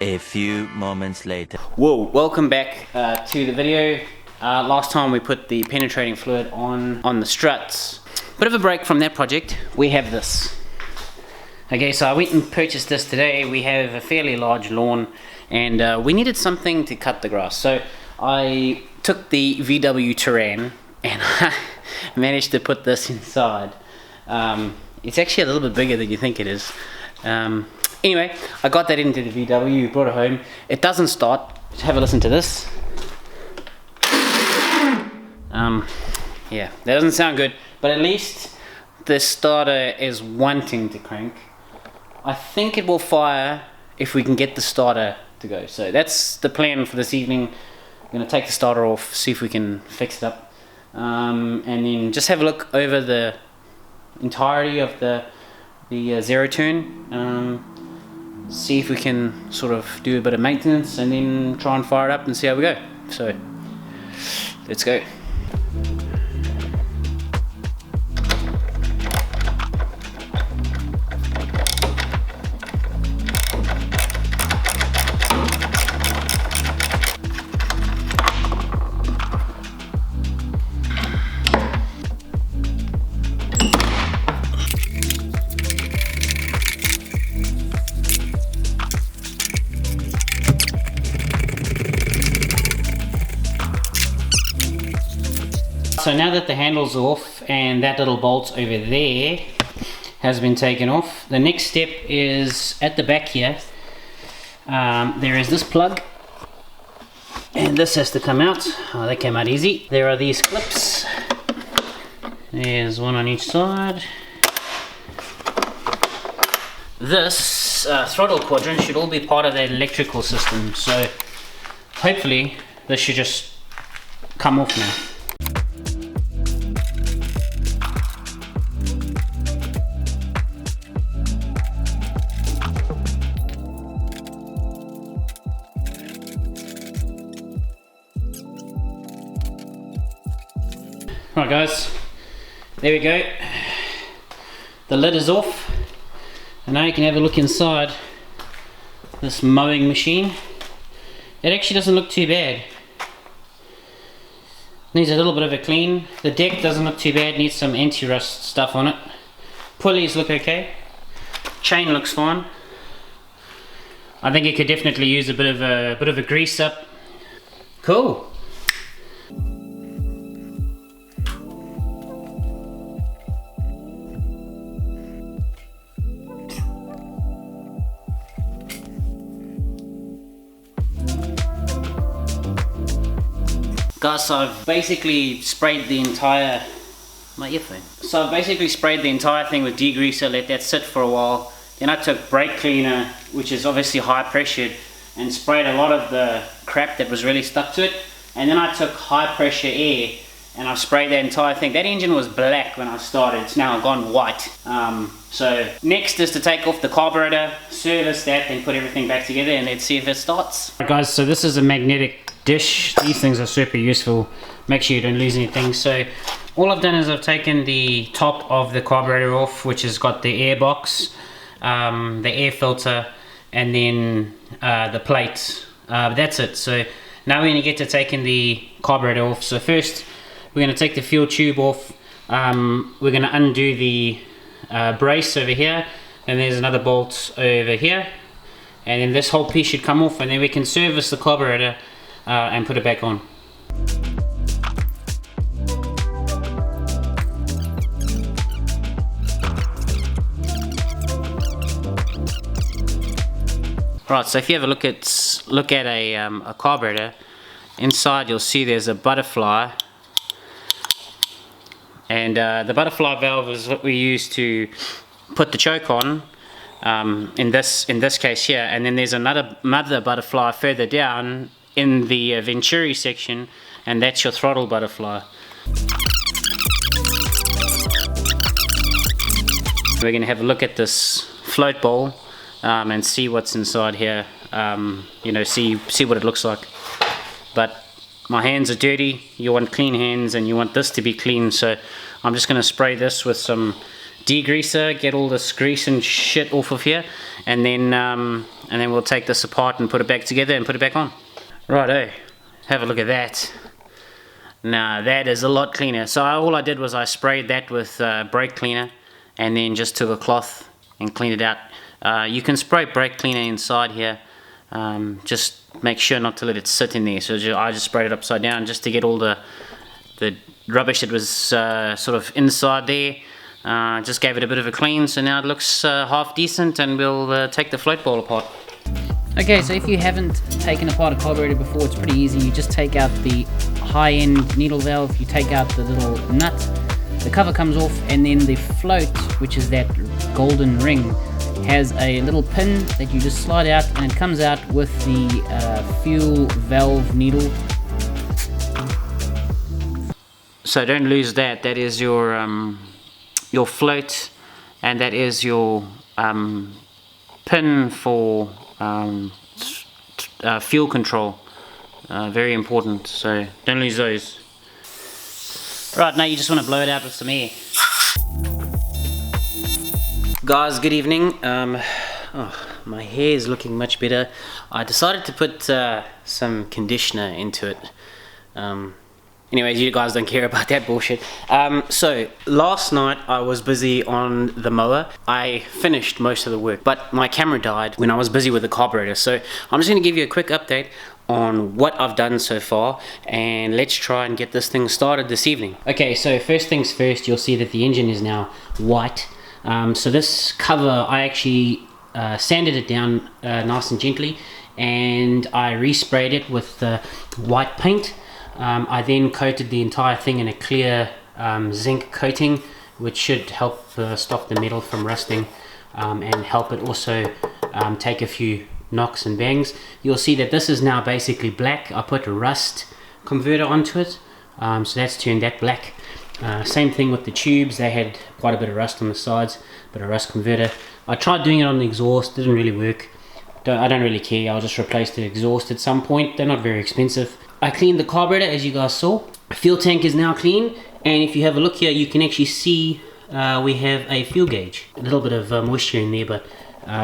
A few moments later. Whoa, welcome back to the video. Last time we put the penetrating fluid on the struts. Bit of a break from that project. We have this. Okay, so I went and purchased this today. We have a fairly large lawn and we needed something to cut the grass. So I took the VW Terrain and I managed to put this inside. It's actually a little bit bigger than you think it is. Anyway, I got that into the VW, brought it home. It doesn't start. Just have a listen to this. Yeah, that doesn't sound good, but at least the starter is wanting to crank. I think it will fire if we can get the starter to go. So that's the plan for this evening. I'm going to take the starter off, see if we can fix it up, and then just have a look over the entirety of the zero turn. See if we can sort of do a bit of maintenance and then try and fire it up and see how we go. So let's go. So now that the handle's off and that little bolt over there has been taken off, the next step is at the back here. There is this plug and this has to come out. Oh, that came out easy. There are these clips. There's one on each side. This throttle quadrant should all be part of that electrical system, so hopefully this should just come off now. Right guys, there we go. The lid is off and now you can have a look inside this mowing machine. It actually doesn't look too bad. Needs a little bit of a clean. The deck doesn't look too bad, needs some anti-rust stuff on it. Pulleys look okay. Chain looks fine. I think it could definitely use a bit of a grease up. Cool. Guys, so I've basically sprayed the entire, my earphone. So I've basically sprayed the entire thing with degreaser, let that sit for a while. Then I took brake cleaner, which is obviously high pressured, and sprayed a lot of the crap that was really stuck to it. And then I took high pressure air and I sprayed that entire thing. That engine was black when I started, it's now gone white. So next is to take off the carburetor, service that, then put everything back together and let's see if it starts. Alright guys, so this is a magnetic dish. These things are super useful. Make sure you don't lose anything. So all I've done is I've taken the top of the carburetor off, which has got the air box, the air filter, and then the plate. That's it. So now we're going to get to taking the carburetor off. So first we're going to take the fuel tube off. We're going to undo the brace over here, and there's another bolt over here, and then this whole piece should come off, and then we can service the carburetor and put it back on. Right, so if you have a look at a carburetor, inside you'll see there's a butterfly, and the butterfly valve is what we use to put the choke on. In this case here, and then there's another butterfly further down in the Venturi section, and that's your throttle butterfly. We're going to have a look at this float bowl and see what's inside here. You know, see what it looks like. But my hands are dirty. You want clean hands and you want this to be clean, so I'm just going to spray this with some degreaser, get all this grease and shit off of here, and then we'll take this apart and put it back together and put it back on. Righto, have a look at that. Now that is a lot cleaner. So all I did was I sprayed that with brake cleaner and then just took a cloth and cleaned it out. You can spray brake cleaner inside here, just make sure not to let it sit in there. So I just sprayed it upside down just to get all the rubbish that was sort of inside there. Just gave it a bit of a clean, so now it looks half decent, and we'll take the float bowl apart. Okay, so if you haven't taken apart a carburetor before, it's pretty easy. You just take out the high-end needle valve, you take out the little nut, the cover comes off, and then the float, which is that golden ring, has a little pin that you just slide out, and it comes out with the fuel valve needle. So don't lose that. That is your float, and that is your pin for fuel control. Very important, so don't lose those. Right, now you just want to blow it out with some air. Guys, good evening. My hair is looking much better. I decided to put some conditioner into it. Anyways, you guys don't care about that bullshit. So last night I was busy on the mower. I finished most of the work, but my camera died when I was busy with the carburetor. So I'm just going to give you a quick update on what I've done so far, and let's try and get this thing started this evening. Okay, so first things first, you'll see that the engine is now white. So this cover, I actually sanded it down nice and gently, and I resprayed it with white paint. I then coated the entire thing in a clear zinc coating, which should help stop the metal from rusting, and help it also take a few knocks and bangs. You'll see that this is now basically black. I put a rust converter onto it, so that's turned that black. Same thing with the tubes, they had quite a bit of rust on the sides, but a rust converter. I tried doing it on the exhaust, didn't really work. I don't really care, I'll just replace the exhaust at some point. They're not very expensive. I cleaned the carburetor, as you guys saw. Fuel tank is now clean, and if you have a look here, you can actually see we have a fuel gauge. A little bit of moisture in there, but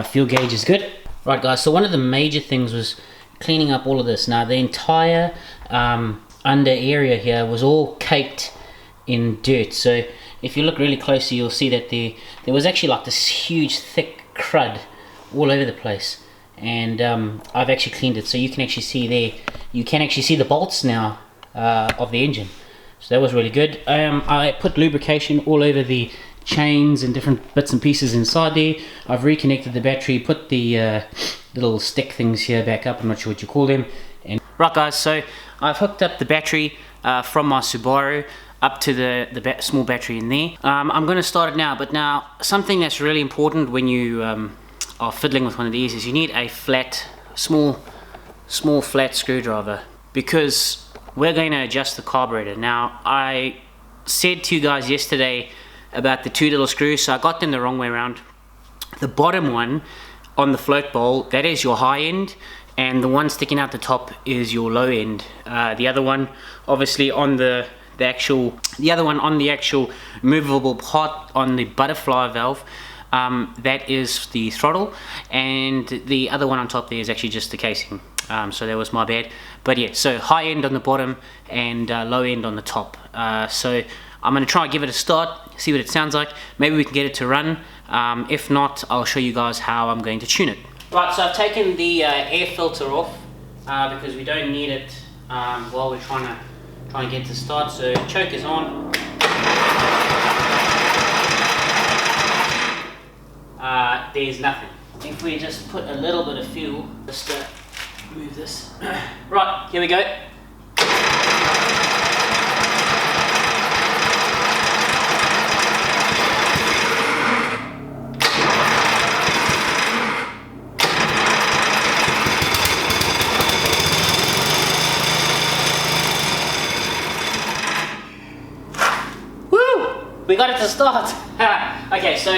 fuel gauge is good. Right guys, so one of the major things was cleaning up all of this. Now the entire under area here was all caked in dirt. So if you look really closely, you'll see that there was actually like this huge thick crud all over the place. And I've actually cleaned it, so you can actually see there, you can actually see the bolts now of the engine. So that was really good. I put lubrication all over the chains and different bits and pieces inside there. I've reconnected the battery, put the little stick things here back up, I'm not sure what you call them. And right guys, so I've hooked up the battery from my Subaru up to the small battery in there. I'm going to start it now, but now something that's really important when you are fiddling with one of these is you need a flat, small flat screwdriver, because we're going to adjust the carburetor. Now I said to you guys yesterday about the two little screws, so I got them the wrong way around. The bottom one on the float bowl, that is your high end, and the one sticking out the top is your low end. The other one obviously on the other one on the actual movable part on the butterfly valve, that is the throttle, and the other one on top there is actually just the casing. So that was my bad, but yeah, so high end on the bottom and low end on the top. So I'm going to try and give it a start, see what it sounds like. Maybe we can get it to run. If not, I'll show you guys how I'm going to tune it. Right, so I've taken the air filter off because we don't need it while we're trying to get to start. So choke is on. There's nothing. If we just put a little bit of fuel, just to move this. Right, here we go. We got it to start. Okay, so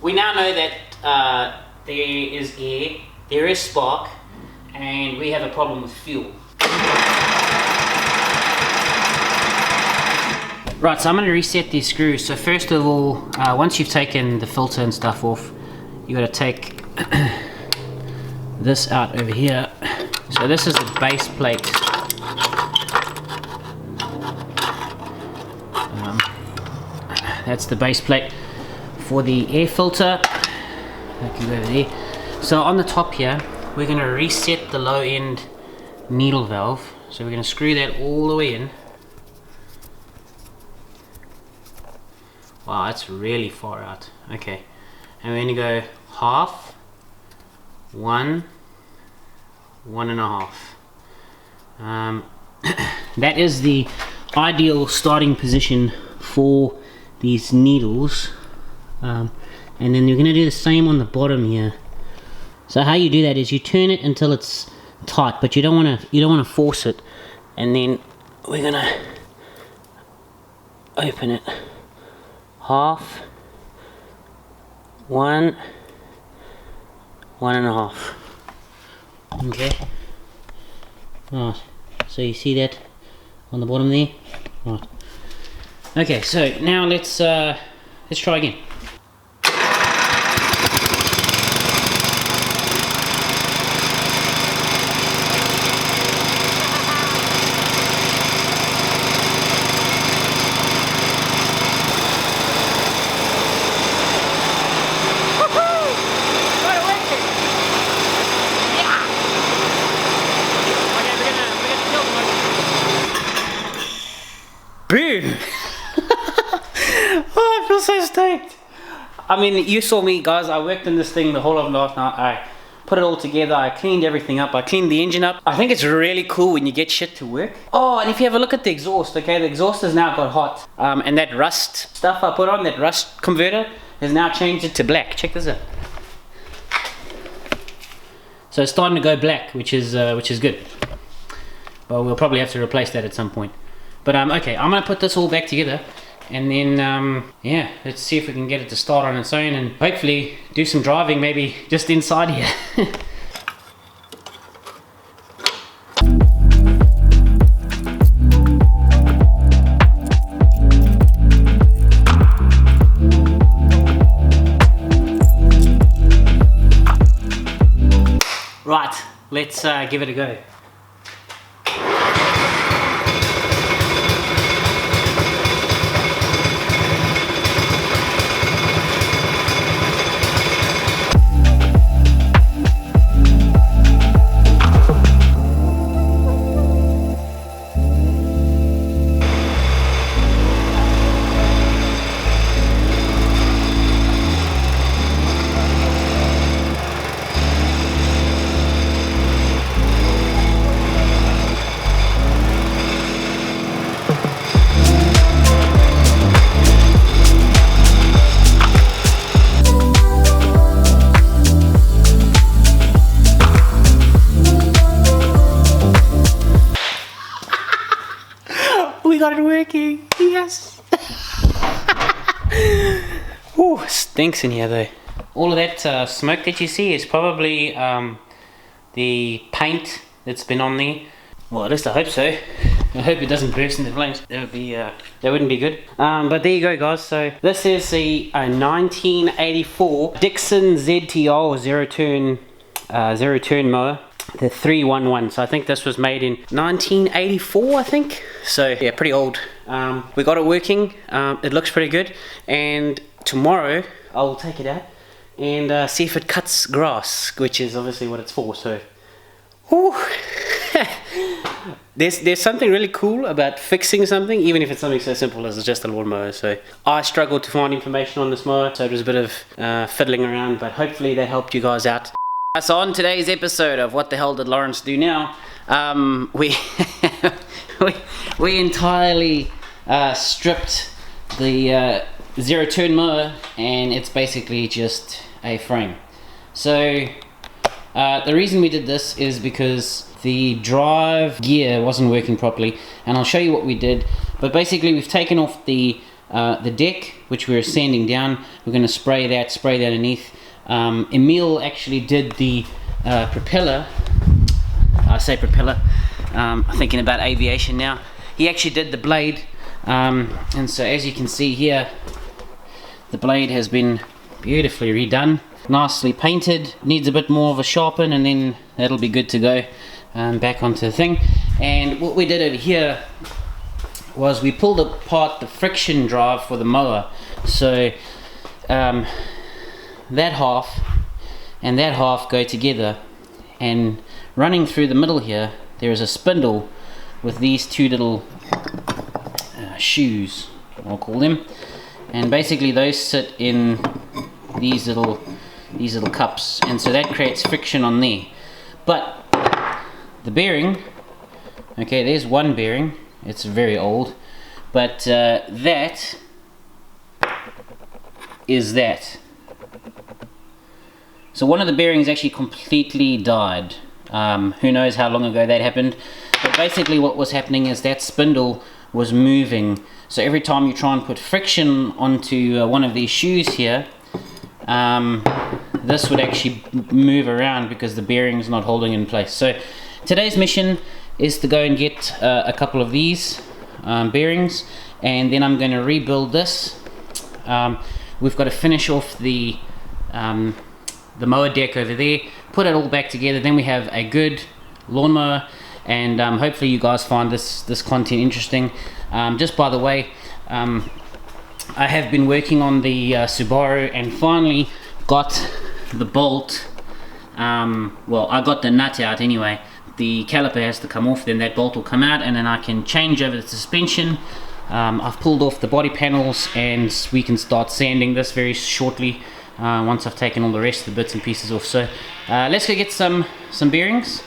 we now know that there is air, there is spark, and we have a problem with fuel. Right, so I'm going to reset these screws. So first of all, once you've taken the filter and stuff off, you got to take this out over here. So this is the base plate. That's the base plate for the air filter. That can go over there. So on the top here, we're going to reset the low end needle valve. So we're going to screw that all the way in. Wow, that's really far out. Okay, and we're going to go half, 1, 1.5. That is the ideal starting position for these needles, and then you're going to do the same on the bottom here. So how you do that is you turn it until it's tight, but you don't want to force it, and then we're going to open it half, 1, 1.5. Okay. Right. So you see that on the bottom there? Right. Okay, so now let's try again. Boom! Oh, I feel so stoked. I mean, you saw me, guys. I worked on this thing the whole of last night. I put it all together. I cleaned everything up. I cleaned the engine up. I think it's really cool when you get shit to work. Oh, and if you have a look at the exhaust, okay, the exhaust has now got hot. And that rust stuff I put on, that rust converter, has now changed it to black. Check this out. So it's starting to go black, which is good. But we'll probably have to replace that at some point. But okay, I'm gonna put this all back together, and then yeah, let's see if we can get it to start on its own, and hopefully do some driving, maybe just inside here. Right, let's give it a go. We got it working, yes. Ooh, stinks in here though. All of that smoke that you see is probably the paint that's been on there. Well, at least I hope so. I hope it doesn't burst into flames. That would be that wouldn't be good. But there you go, guys. So this is a 1984 Dixon ZTR or zero turn mower. The 311. So I think this was made in 1984, I think. So yeah, pretty old. We got it working. It looks pretty good. And tomorrow I'll take it out and see if it cuts grass, which is obviously what it's for. So, whew. There's something really cool about fixing something, even if it's something so simple as just a lawnmower. So I struggled to find information on this mower, so it was a bit of fiddling around, but hopefully that helped you guys out. So on today's episode of What the Hell Did Lawrence Do Now, we we entirely stripped the zero turn mower, and it's basically just a frame. So the reason we did this is because the drive gear wasn't working properly, and I'll show you what we did. But basically we've taken off the deck, which we were sanding down. We're going to spray that underneath. Emil actually did the propeller. I say propeller, I'm thinking about aviation now. He actually did the blade, And so as you can see here, the blade has been beautifully redone, nicely painted, needs a bit more of a sharpen, and then that'll be good to go back onto the thing. And what we did over here was we pulled apart the friction drive for the mower. So that half and that half go together, and running through the middle here there is a spindle with these two little shoes, I'll call them, and basically those sit in these little cups, and so that creates friction on there. But the bearing, okay, there's one bearing, it's very old, but that is that. So one of the bearings actually completely died. Who knows how long ago that happened, but basically what was happening is that spindle was moving. So every time you try and put friction onto one of these shoes here, this would actually move around because the bearing's not holding in place. So today's mission is to go and get a couple of these bearings, and then I'm going to rebuild this. We've got to finish off the mower deck over there, put it all back together, then we have a good lawnmower. And hopefully you guys find this content interesting. Just by the way, I have been working on the Subaru and finally got the bolt, well, I got the nut out anyway. The caliper has to come off, then that bolt will come out, and then I can change over the suspension. I've pulled off the body panels, and we can start sanding this very shortly once I've taken all the rest of the bits and pieces off. So let's go get some bearings.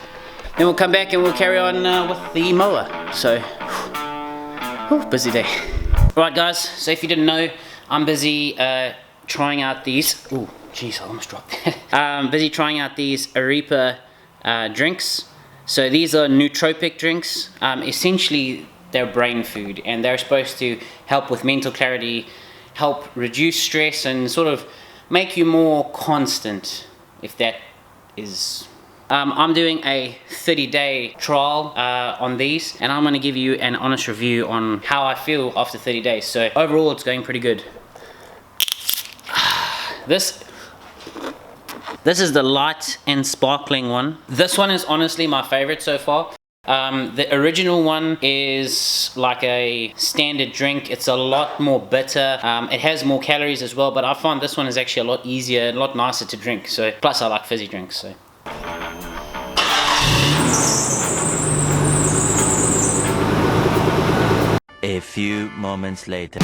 Then we'll come back and we'll carry on with the mower. So, whew, busy day. Right guys, so if you didn't know, I'm busy trying out these, oh jeez, I almost dropped that. Busy trying out these Arepa drinks. So these are nootropic drinks. Essentially they're brain food, and they're supposed to help with mental clarity, help reduce stress, and sort of make you more constant, if that is... I'm doing a 30-day trial on these, and I'm going to give you an honest review on how I feel after 30 days. So overall it's going pretty good. This is the light and sparkling one. This one is honestly my favorite so far. The original one is like a standard drink. It's a lot more bitter. It has more calories as well, but I find this one is actually a lot easier, a lot nicer to drink. So plus I like fizzy drinks. So. A few moments later.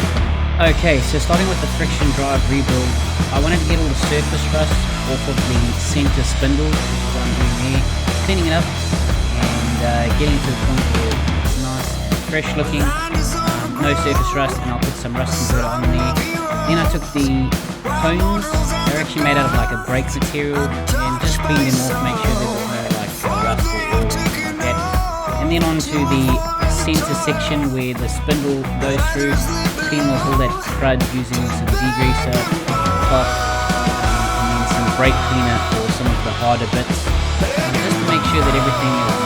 Okay, so starting with the friction drive rebuild, I wanted to get all the surface rust off of the center spindle, so I'm doing there, cleaning it up, and getting to the point where it's nice, fresh looking, no surface rust, and I'll put some rusty dirt on there. Then I took the cones, they're actually made out of like a brake material, and just cleaned them off, make sure there's no like rust or oil like that. And then onto the center section where the spindle goes through, clean off all that crud using some degreaser, top, and then some brake cleaner for some of the harder bits, just to make sure that everything is,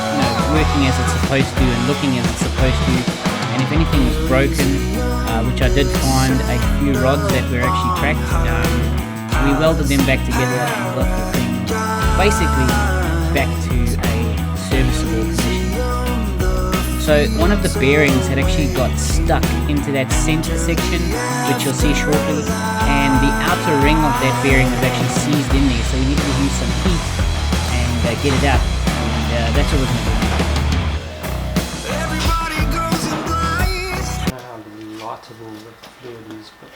you know, working as it's supposed to and looking as it's supposed to. And if anything was broken, which I did find a few rods that were actually cracked, we welded them back together and got the thing basically back to a serviceable condition. So one of the bearings had actually got stuck into that center section, which you'll see shortly, and the outer ring of that bearing was actually seized in there, so we needed to use some heat and get it out, and that's what we're going to do.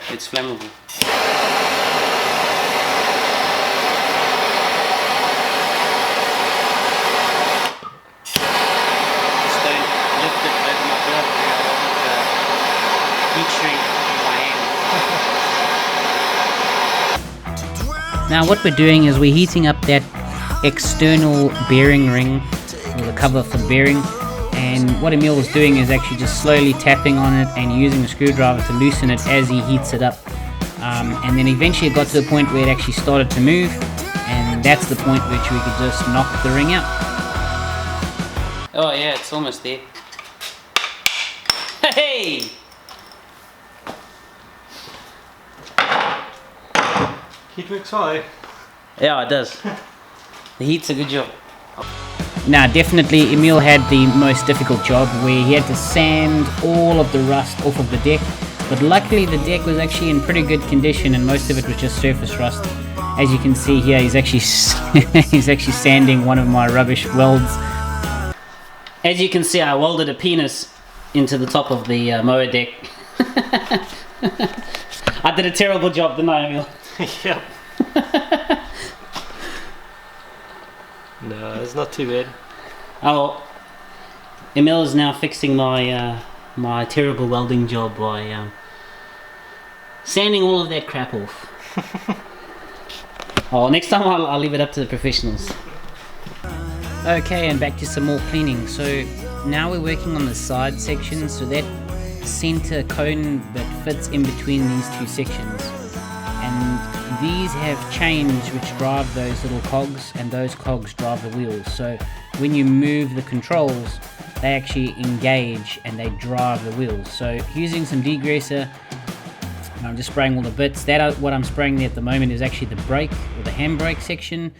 It's flammable. Now what we're doing is we're heating up that external bearing ring, or the cover for the bearing, and what Emil was doing is actually just slowly tapping on it and using the screwdriver to loosen it as he heats it up, and then eventually it got to the point where it actually started to move, and that's the point which we could just knock the ring out. Oh yeah, it's almost there. Hey! Heat works high. Yeah, it does. The heat's a good job. Now, definitely Emil had the most difficult job where he had to sand all of the rust off of the deck. But luckily the deck was actually in pretty good condition and most of it was just surface rust. As you can see here, he's actually he's actually sanding one of my rubbish welds. As you can see, I welded a penis into the top of the mower deck. I did a terrible job, didn't I, Emil? Yep. No, it's not too bad. Oh, Emil is now fixing my my terrible welding job by sanding all of that crap off. Oh, next time I'll leave it up to the professionals. Okay, and back to some more cleaning. So now we're working on the side section, so that center cone that fits in between these two sections. And these have chains which drive those little cogs, and those cogs drive the wheels. So when you move the controls, they actually engage and they drive the wheels. So using some degreaser, I'm just spraying all the bits. What I'm spraying there at the moment is actually the brake, or the handbrake section.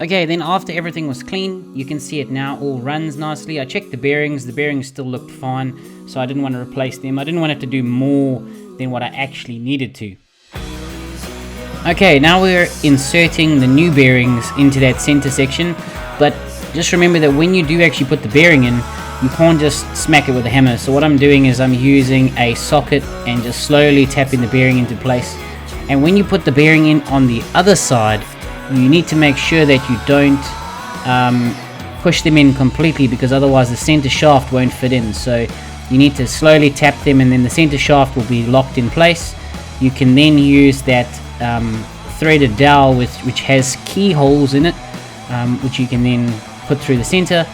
Okay, then after everything was clean, you can see it now all runs nicely. I checked the bearings still looked fine, so I didn't want to replace them. I didn't want it to do more than what I actually needed to. Okay, now we're inserting the new bearings into that center section, but just remember that when you do actually put the bearing in, you can't just smack it with a hammer. So what I'm doing is I'm using a socket and just slowly tapping the bearing into place. And when you put the bearing in on the other side, you need to make sure that you don't push them in completely, because otherwise the center shaft won't fit in. So you need to slowly tap them, and then the center shaft will be locked in place. You can then use that threaded dowel which has keyholes in it, which you can then put through the center,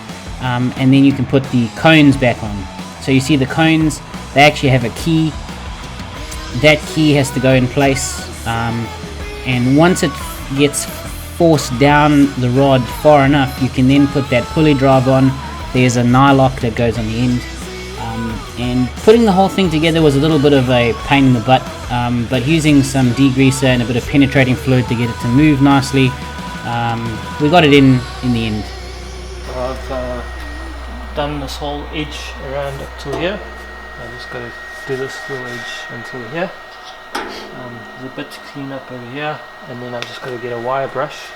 and then you can put the cones back on. So you see the cones, they actually have a key. That key has to go in place, and once it gets forced down the rod far enough, you can then put that pulley drive on. There's a nylock that goes on the end, and putting the whole thing together was a little bit of a pain in the butt, but using some degreaser and a bit of penetrating fluid to get it to move nicely, we got it in the end. I've done this whole edge around up to here. I just got to do this little edge until here. There's a bit to clean up over here, and then I've just got to get a wire brush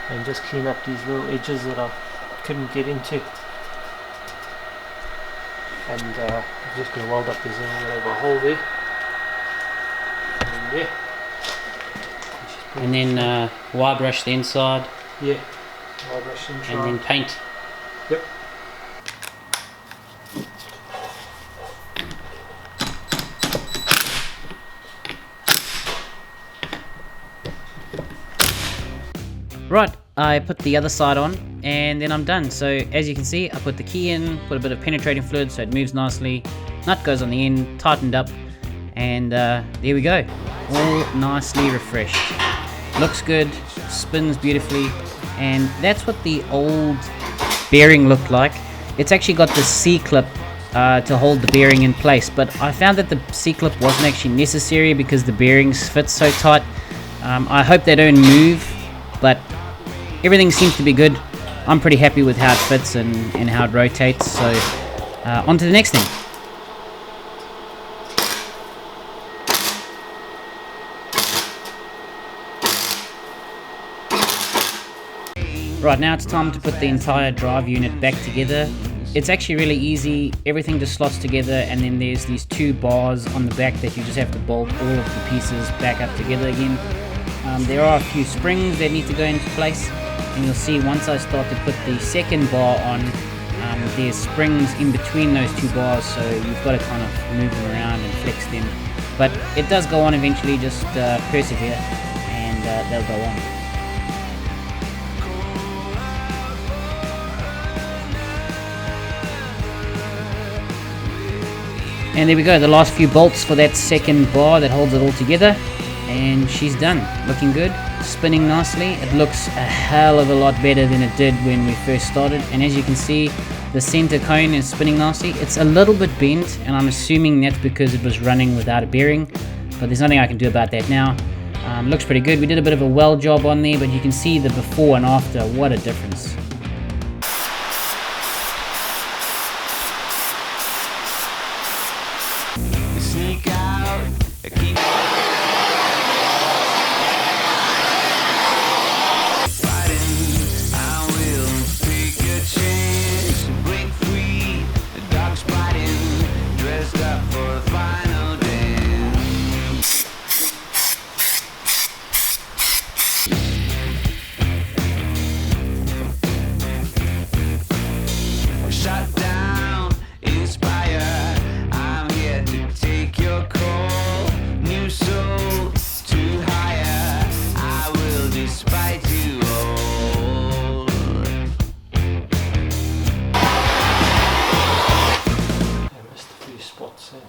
and just clean up these little edges that I couldn't get into. And I'm just going to weld up this little bit of a hole there. And there. And then wire brush the inside. Yeah, wire brush inside. And then paint. Yep. Right, I put the other side on and then I'm done. So as you can see, I put the key in, put a bit of penetrating fluid so it moves nicely, nut goes on the end, tightened up, and there we go, all nicely refreshed. Looks good, spins beautifully, and that's what the old bearing looked like. It's actually got the C-clip to hold the bearing in place, but I found that the C-clip wasn't actually necessary because the bearings fit so tight. I hope they don't move, but everything seems to be good. I'm pretty happy with how it fits and how it rotates, so on to the next thing. Right, now it's time to put the entire drive unit back together. It's actually really easy. Everything just slots together, and then there's these two bars on the back that you just have to bolt all of the pieces back up together again. There are a few springs that need to go into place, and you'll see once I start to put the second bar on, there's springs in between those two bars, so you've got to kind of move them around and flex them. But it does go on eventually, just persevere and they'll go on. And there we go, the last few bolts for that second bar that holds it all together, and she's done, looking good, spinning nicely. It looks a hell of a lot better than it did when we first started, and as you can see, the center cone is spinning nicely. It's a little bit bent, and I'm assuming that's because it was running without a bearing, but there's nothing I can do about that now. Looks pretty good. We did a bit of a weld job on there, but you can see the before and after. What a difference. Sneak out, keep shut down, inspire. I'm here to take your call. New soul to hire. I will despite you all. I missed a few spots there.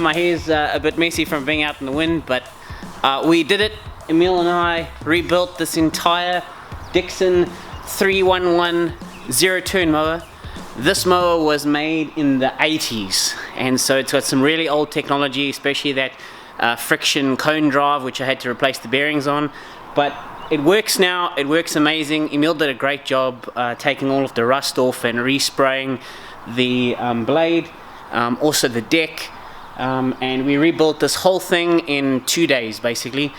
My hair's a bit messy from being out in the wind, but we did it. Emil and I rebuilt this entire Dixon 311 zero-turn mower. This mower was made in the 80s, and so it's got some really old technology, especially that friction cone drive, which I had to replace the bearings on. But it works now. It works amazing. Emil did a great job taking all of the rust off and respraying the blade, also the deck, and we rebuilt this whole thing in 2 days basically.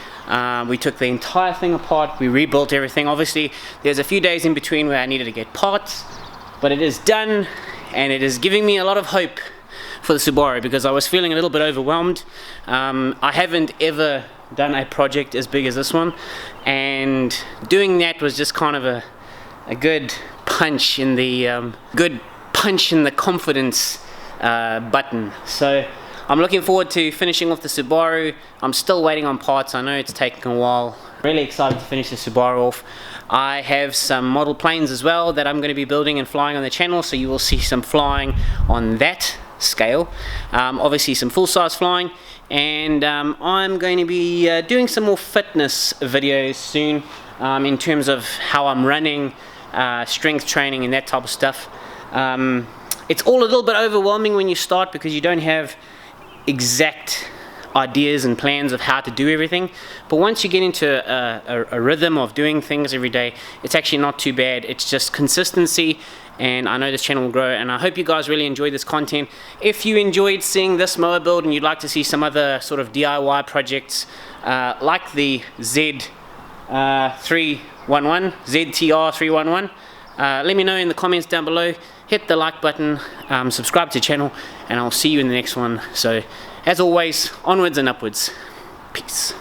We took the entire thing apart, we rebuilt everything. Obviously there's a few days in between where I needed to get parts, but it is done, and it is giving me a lot of hope for the Subaru because I was feeling a little bit overwhelmed. I haven't ever done a project as big as this one, and doing that was just kind of a good punch in the confidence button. So I'm looking forward to finishing off the Subaru. I'm still waiting on parts. I know it's taking a while. Really excited to finish the Subaru off. I have some model planes as well that I'm going to be building and flying on the channel, so you will see some flying on that scale. Obviously some full-size flying, and I'm going to be doing some more fitness videos soon in terms of how I'm running, strength training and that type of stuff. It's all a little bit overwhelming when you start because you don't have exact ideas and plans of how to do everything, but once you get into a rhythm of doing things every day, it's actually not too bad. It's just consistency, and I know this channel will grow, and I hope you guys really enjoy this content. If you enjoyed seeing this mower build and you'd like to see some other sort of DIY projects like the ZTR 311, let me know in the comments down below. Hit the like button, subscribe to the channel, and I'll see you in the next one. So as always, onwards and upwards. Peace.